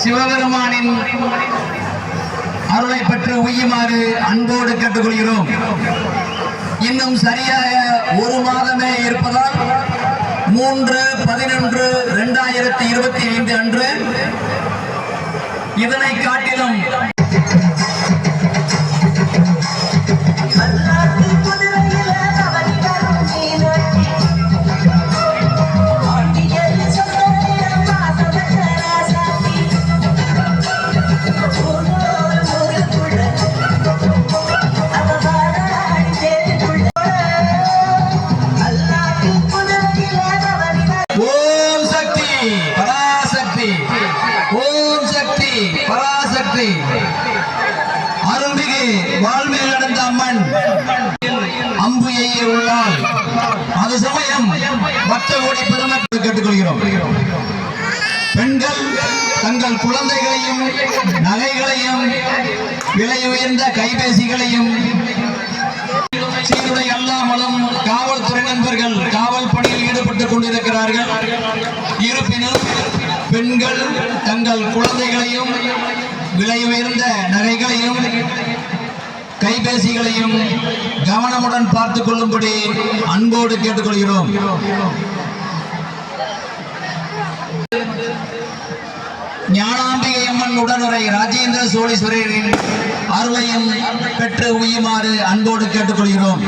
சிவபெருமானின் அருளை பெற்று உய்யுமாறு அன்போடு கேட்டுக்கொள்கிறோம். இன்னும் சரியாக ஒரு மாதமே இருப்பதால் 3/11/2025 அன்று இதனை காட்டிலும் அருள்மிகு வாழ்மேல் நடந்த அம்மன் அம்பு எய்ய உள்ளால் அது சமயம் பக்த கோடி பெருமக்கள் கேட்டுக்கொள்கிறோம். பெண்கள் தங்கள் குழந்தைகளையும் நகைகளையும் விலை உயர்ந்த கைபேசிகளையும் சீருடை அல்லாமலும் காவல்துறை நண்பர்கள் காவல் பணியில் ஈடுபட்டுக் கொண்டிருக்கிறார்கள். இருப்பினும் பெண்கள் தங்கள் குழந்தைகளையும் விலை உயர்ந்த நகைகளையும் கைபேசிகளையும் கவனமுடன் பார்த்துக் கொள்ளும்படி அன்போடு கேட்டுக்கொள்கிறோம். ஞானாம்பிகை அம்மன் உடனுரை ராஜேந்திர சோழீஸ்வரரின் அருளையும் பெற்று உய்யுமாறு அன்போடு கேட்டுக்கொள்கிறோம்.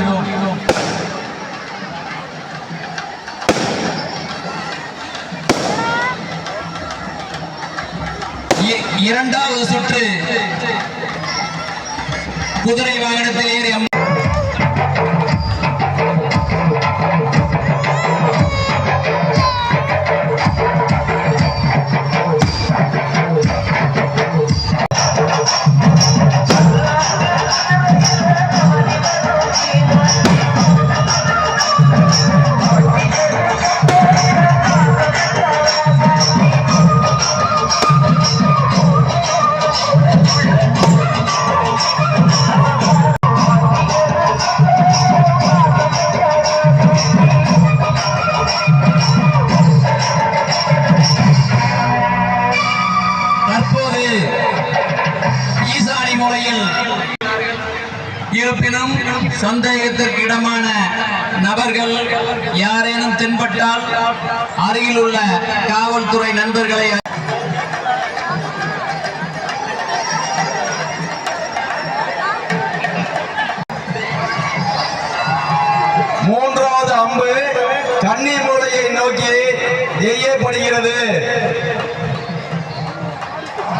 இரண்டாவது சுற்று குதிரை வாகனத்தில் ஏறி ஈசானி மூலையில் இருப்பினும் சந்தேகத்திற்கு இடமான நபர்கள் யாரேனும் தென்பட்டால் அருகில் உள்ள காவல்துறை நண்பர்களை மூன்றாவது அம்பு கன்னி மூலையை நோக்கி